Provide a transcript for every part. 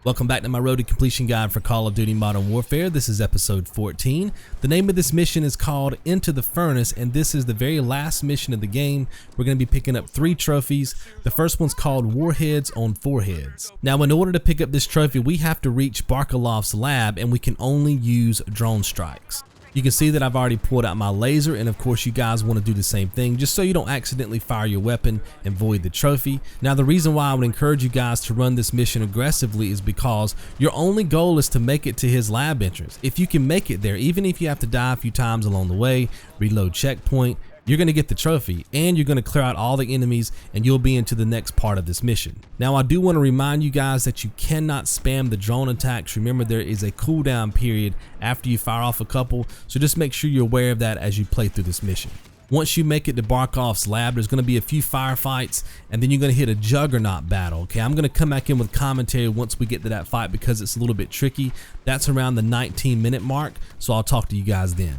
Welcome back to my road to completion guide for Call of Duty Modern Warfare. This is episode 14. The name of this mission is called Into the Furnace, and this is the very last mission of the game. We're going to be picking up 3 trophies. The first one's called Warheads on Foreheads. Now, in order to pick up this trophy, we have to reach Barkov's lab, and we can only use drone strikes. You can see that I've already pulled out my laser, and of course you guys want to do the same thing just so you don't accidentally fire your weapon and void the trophy. Now, the reason why I would encourage you guys to run this mission aggressively is because your only goal is to make it to his lab entrance. If you can make it there, even if you have to die a few times along the way, reload checkpoint, you're going to get the trophy and you're going to clear out all the enemies and you'll be into the next part of this mission. Now, I do want to remind you guys that you cannot spam the drone attacks. Remember, there is a cooldown period after you fire off a couple, so just make sure you're aware of that as you play through this mission. Once you make it to Barkov's lab, there's going to be a few firefights and then you're going to hit a Juggernaut Battle. Okay, I'm going to come back in with commentary once we get to that fight because it's a little bit tricky. That's around the 19-minute mark, so I'll talk to you guys then.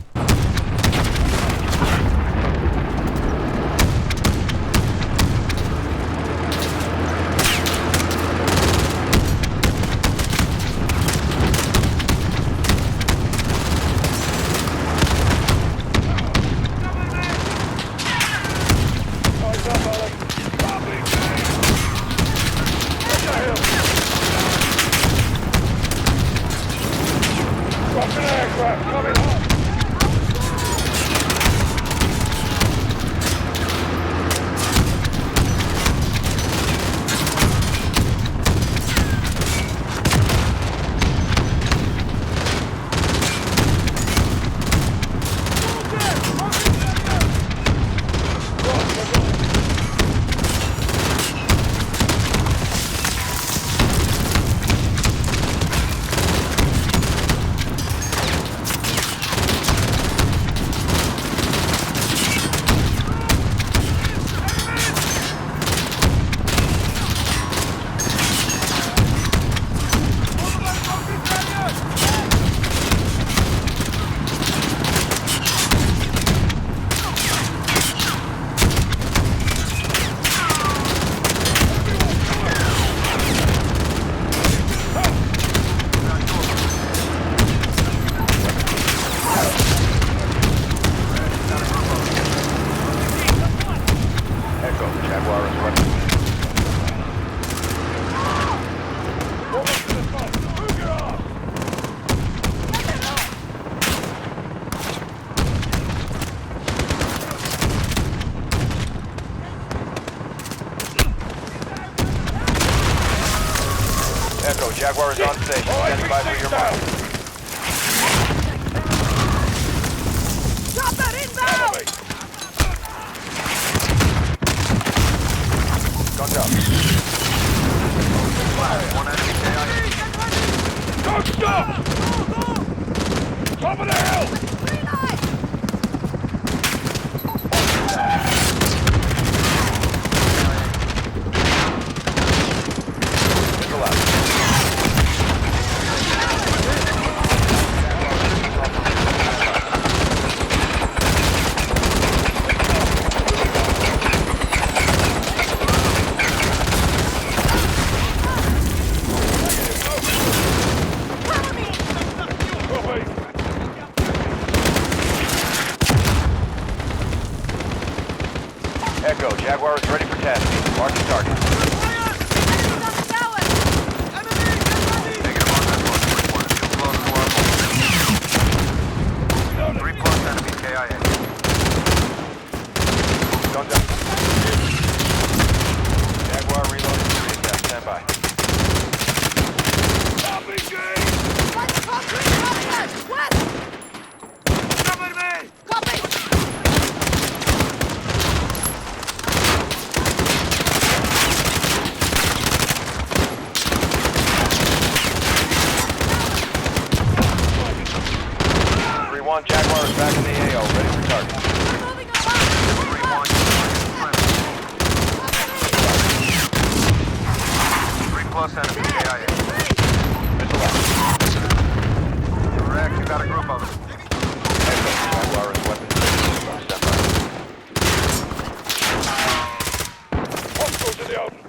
Jaguar is on station. Standing by for your mark. Drop that inbound! Guns up. One enemy KIA. Don't stop! Top of the hill! Echo, Jaguar is ready for tasking. Mark the target. Negative on that one. 2 close to our home. 3+ enemy KIA. Guns up. Jaguar reloading. Stand by. Jaguar is back in the AO, ready for target. 3-1. 3+ enemy KIA. Missile out. Correct, you got a group of them. Echo, Jaguar is weapons ready. Stand by. Hostiles in the open.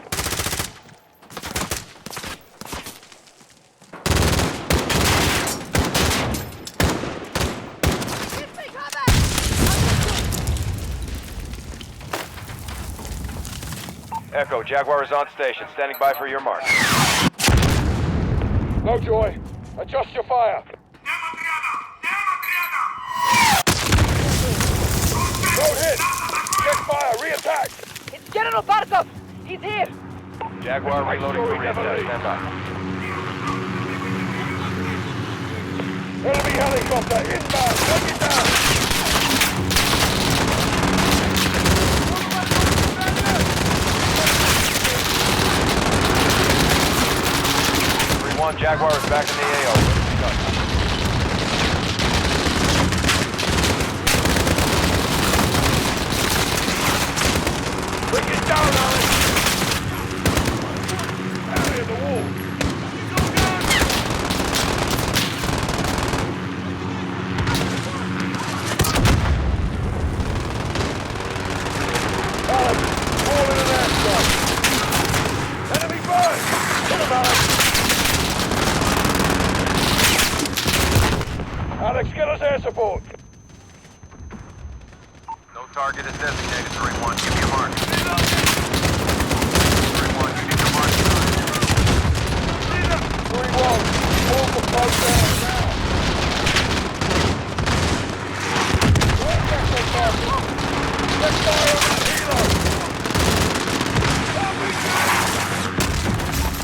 Echo, Jaguar is on station, standing by for your mark. No joy. Adjust your fire. No hit. Check fire. Re-attack. It's General Barkov! He's here! Jaguar reloading for reinforcement. Stand by. Enemy helicopter inbound. Take it down. 3-1, Jaguar is back in the AO. Bring it down, Alex. Area the wall. Alex, fall in an airstrike. Enemy burn. Hit him, Alex. Alex, get us air support. No target is designated, 3-1. Give me a mark. 3-1, you need your mark. 3-1, all for close down now. Let's fire on that helo.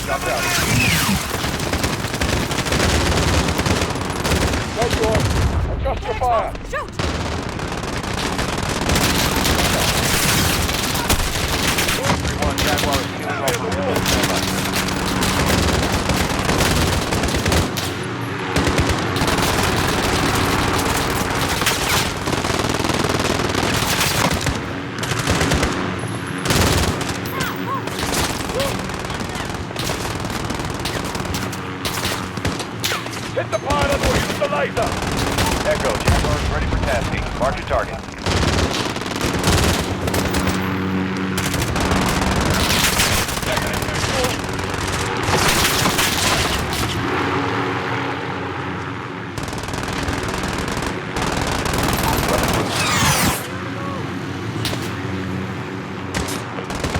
Shot down. No joy. Adjust your fire. Shoot! 3-1, Jaguar is peeling off the wall. Stand by. Hit the pilot or use the laser. Echo, Jaguar is ready for tasking. Mark your target. Negative neutral.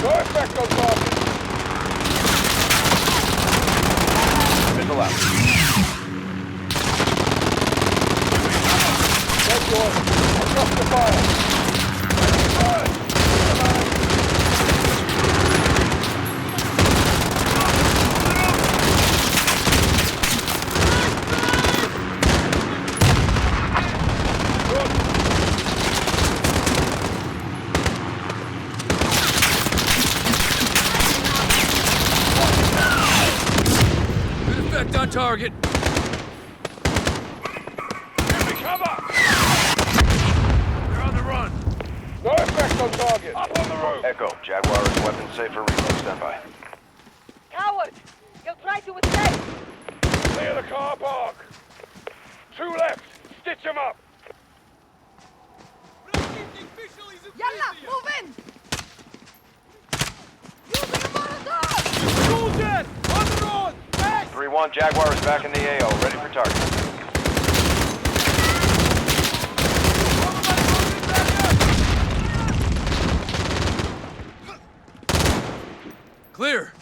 No effect on target. Missile out. No joy. Adjust the fire. Fire. Good effect on target. Enemy cover. They're on the run. No effect on target. Up on the roof. Echo, Jaguar is weapon safe for reload. Stand by. Coward! He'll try to escape! Clear the car park. 2 left. Stitch him up. Yalla, move in! Using a Molotov! 3-1, Jaguar is back in the AO. Ready for target. Clear.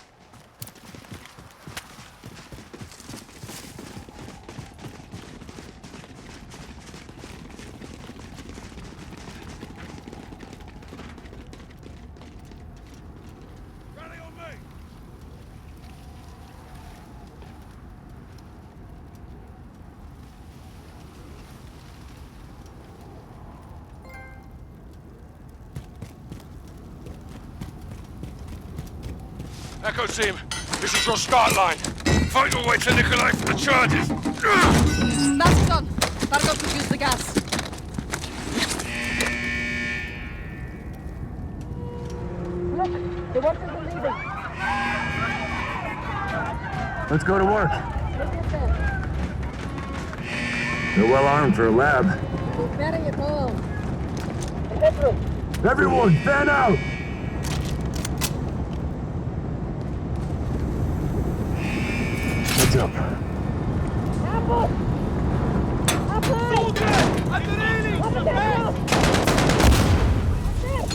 Rally on me. Echo team, this is your start line. Fight your way to Nikolai for the charges. Mask on! Barkov could use the gas. Look! The ones in the leading! Let's go to work. Look at them! They're well armed for a lab. We're bearing it all! Pedro! Everyone, fan out! What's up? Apple! Apple! Open the hell! Shoot!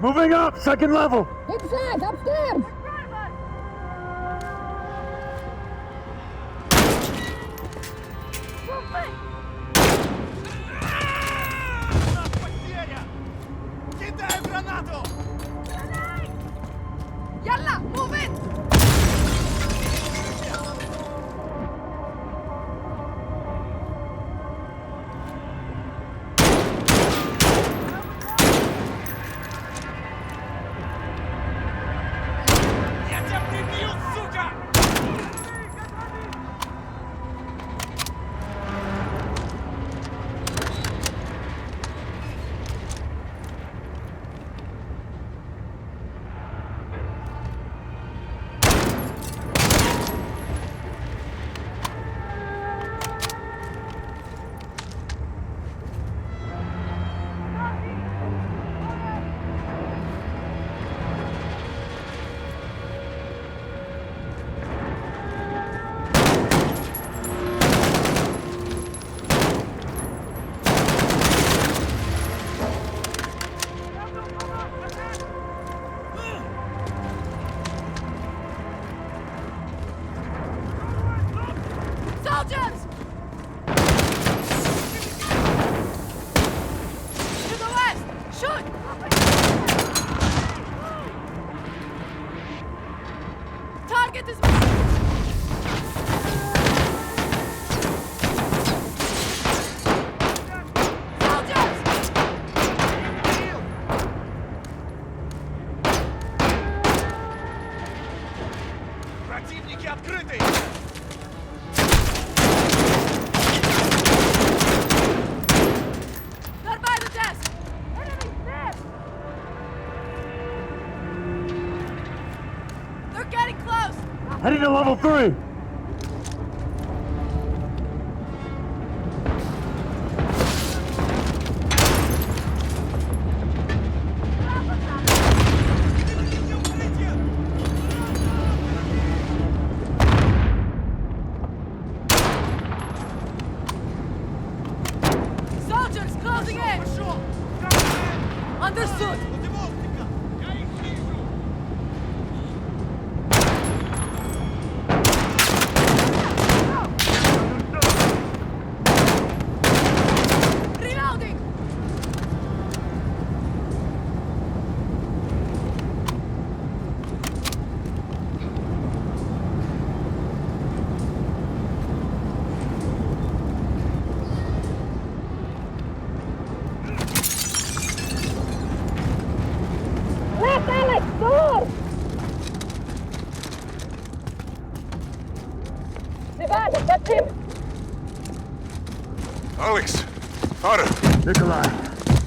Moving up, second level. Inside, upstairs! Yalla, move it! Soldiers! To the west! Shoot! Target is... Soldiers! Противники открыты! They're by the desk! Enemy there! They're getting close! Heading to level 3. Soldiers closing in! Understood! Reloading! Let Alex door! Ivan, that's him! Alex! Farah! Nikolai,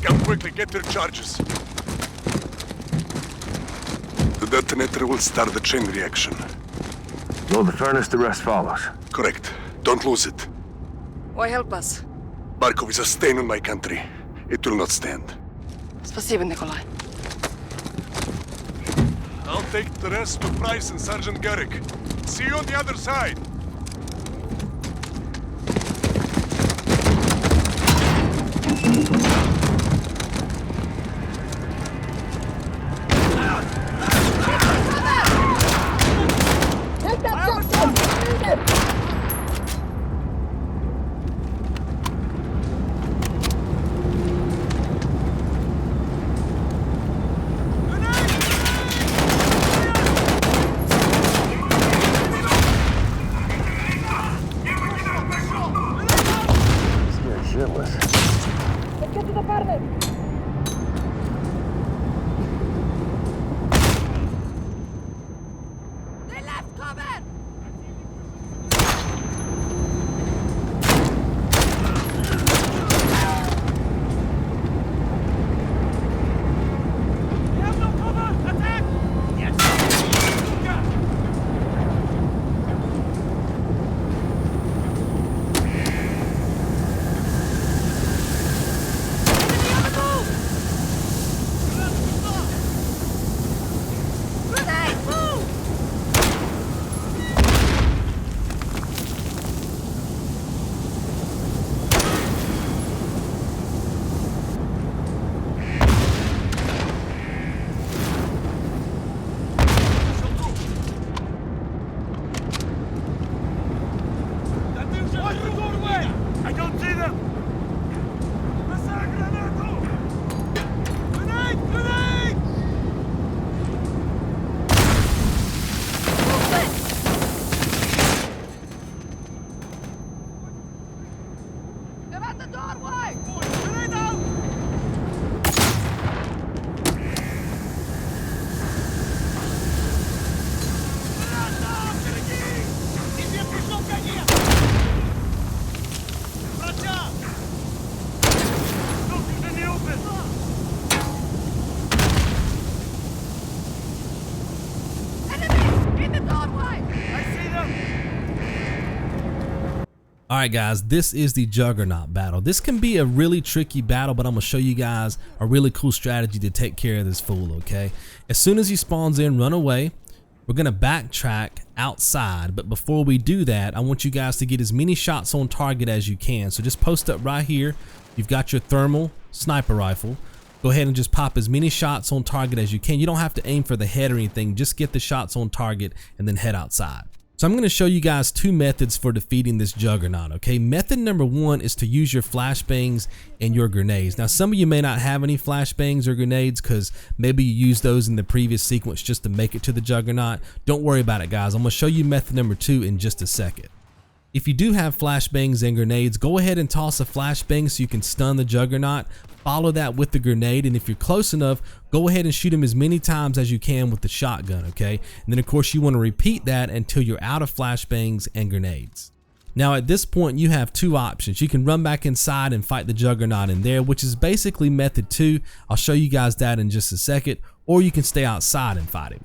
Come quickly, get their charges. The detonator will start the chain reaction. load the furnace, the rest follows. Correct. Don't lose it. Why help us? Barkov is a stain on my country. It will not stand. Спасибо, Nikolai. I'll take the rest to Price and Sergeant Garrick. See you on the other side. Take that shotgun! Shoot him! Scared shitless. Let's get to the furnace! They left cover! Enemy on the move! Alright guys, this is the Juggernaut Battle. This can be a really tricky battle, but I'm going to show you guys a really cool strategy to take care of this fool, okay? As soon as he spawns in, run away. We're going to backtrack outside, but before we do that, I want you guys to get as many shots on target as you can. So just post up right here. You've got your thermal sniper rifle. Go ahead and just pop as many shots on target as you can. You don't have to aim for the head or anything. Just get the shots on target and then head outside. So I'm going to show you guys two methods for defeating this Juggernaut, okay? Method number one is to use your flashbangs and your grenades. Now, some of you may not have any flashbangs or grenades because maybe you used those in the previous sequence just to make it to the Juggernaut. Don't worry about it, guys. I'm going to show you method number two in just a second. If you do have flashbangs and grenades, go ahead and toss a flashbang so you can stun the Juggernaut. Follow that with the grenade, and if you're close enough, go ahead and shoot him as many times as you can with the shotgun, okay? And then of course you want to repeat that until you're out of flashbangs and grenades. Now at this point you have two options. You can run back inside and fight the Juggernaut in there, which is basically method two. I'll show you guys that in just a second, or you can stay outside and fight him.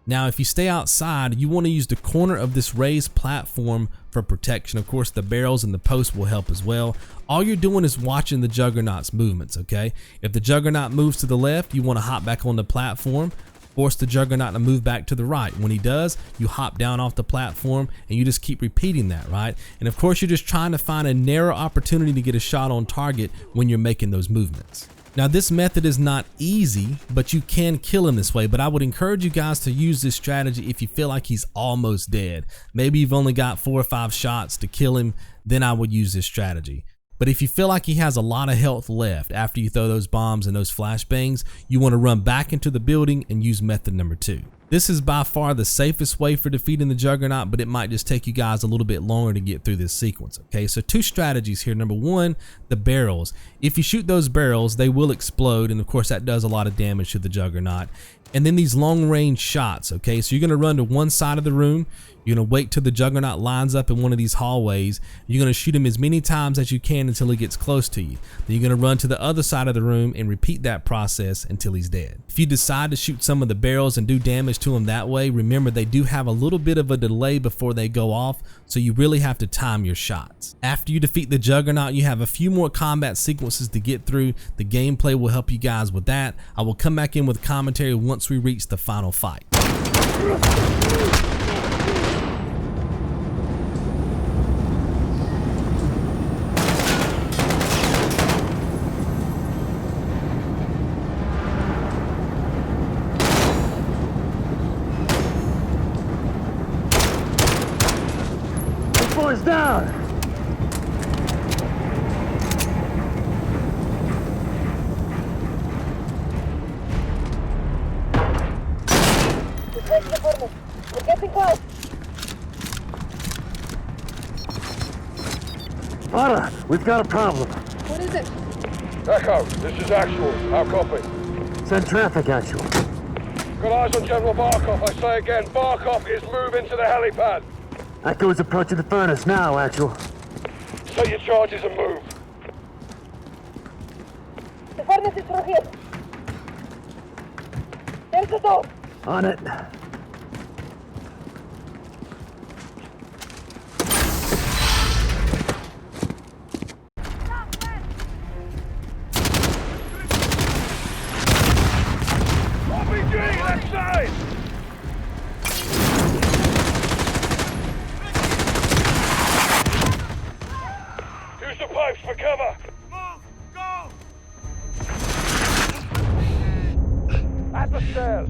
Now if you stay outside, you want to use the corner of this raised platform for protection. Of course the barrels and the posts will help as well. All you're doing is watching the Juggernaut's movements, okay? If the Juggernaut moves to the left, you want to hop back on the platform, force the Juggernaut to move back to the right. When he does, you hop down off the platform and you just keep repeating that, right? And of course you're just trying to find a narrow opportunity to get a shot on target when you're making those movements. Now this method is not easy, but you can kill him this way, but I would encourage you guys to use this strategy if you feel like he's almost dead. Maybe you've only got 4 or 5 shots to kill him, then I would use this strategy. But if you feel like he has a lot of health left after you throw those bombs and those flashbangs, you want to run back into the building and use method number two. This is by far the safest way for defeating the Juggernaut, but it might just take you guys a little bit longer to get through this sequence, okay? So two strategies here. Number one, the barrels. If you shoot those barrels, they will explode, and of course that does a lot of damage to the Juggernaut. And then these long range shots, okay? So you're gonna run to one side of the room, you're gonna wait till the Juggernaut lines up in one of these hallways, you're gonna shoot him as many times as you can until he gets close to you. Then you're gonna run to the other side of the room and repeat that process until he's dead. If you decide to shoot some of the barrels and do damage to him that way, remember they do have a little bit of a delay before they go off, so you really have to time your shots. After you defeat the Juggernaut, you have a few more combat sequences to get through. The gameplay will help you guys with that. I will come back in with commentary once we reach the final fight. This boy's down! We're getting close. Anna, we've got a problem. What is it? Echo, this is Actual. How copy? Send traffic, Actual. Got eyes on General Barkov. I say again, Barkov is moving to the helipad. Echo is approaching the furnace now, Actual. Set your charges and move. The furnace is through here. There's the door. On it. RPG, left side! Use the pipes for cover. Move! Go! At the stairs.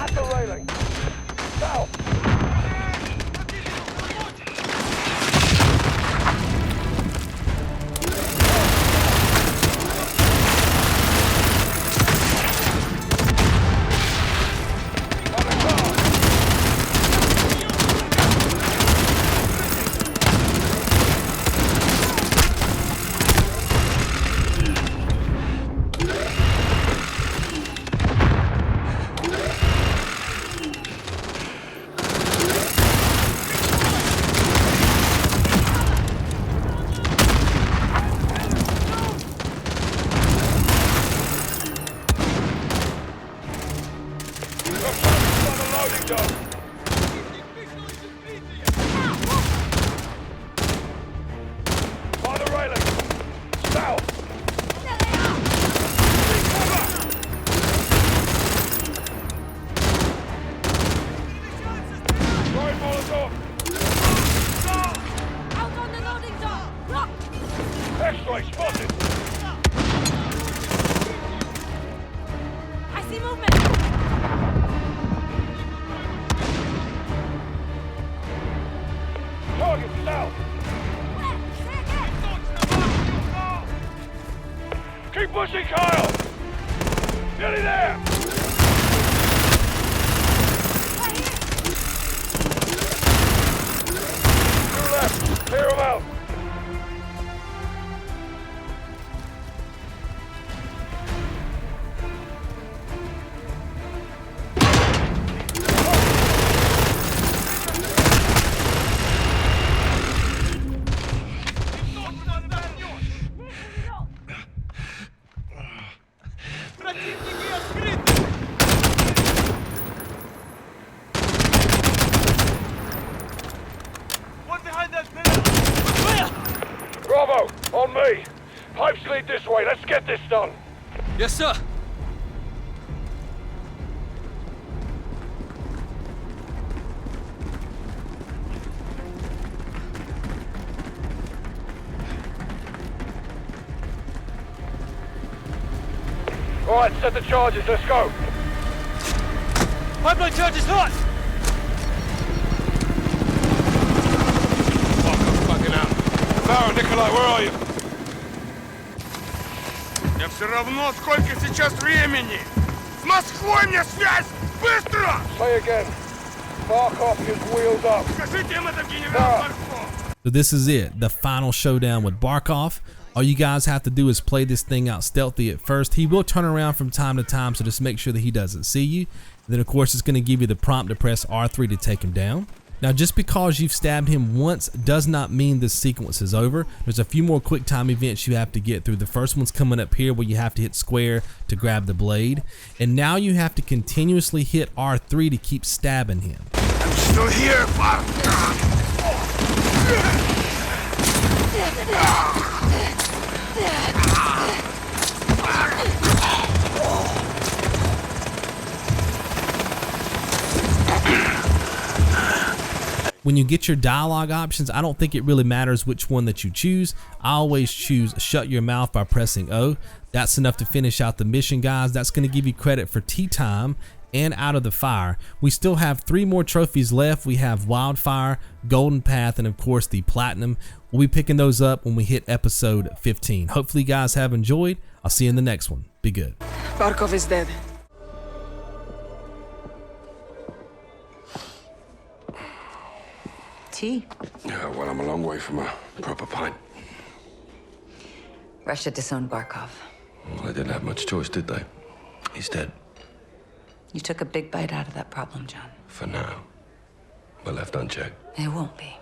At the railing. South. Loading dog. By the railing. South. Throwing Molotov. Out on the loading dock! Rock! X-ray spotted. I see movement! Target south. Keep pushing, Kyle. Nearly there. To the left. Clear them out. Bravo, on me. Pipes lead this way. Let's get this done. Yes, sir. All right, set the charges. Let's go. Pipeline charge is hot! Fucking out. Barrow, Nikolai, where are you? Мне все равно, сколько сейчас времени! С Москвой мне связь! Быстро! Say again. Barkov is wheeled up. Скажите им это, генерал Барков! So this is it, the final showdown with Barkov. All you guys have to do is play this thing out stealthy at first. He will turn around from time to time, so just make sure that he doesn't see you. And then of course it's going to give you the prompt to press R3 to take him down. Now just because you've stabbed him once does not mean this sequence is over. There's a few more quick time events you have to get through. The first one's coming up here where you have to hit square to grab the blade. And now you have to continuously hit R3 to keep stabbing him. I'm still here, Barkov! When you get your dialogue options, I don't think it really matters which one that you choose. I always choose shut your mouth by pressing O. That's enough to finish out the mission, guys. That's going to give you credit for tea time and out of the fire. We still have 3 more trophies left. We have Wildfire, Golden Path, and of course the Platinum. We'll be picking those up when we hit episode 15. Hopefully you guys have enjoyed. I'll see you in the next one. Be good. Barkov is dead. Tea. Yeah, well, I'm a long way from a proper pint. Russia disowned Barkov. Well, they didn't have much choice, did they? He's dead. You took a big bite out of that problem, John. For now. But left unchecked. It won't be.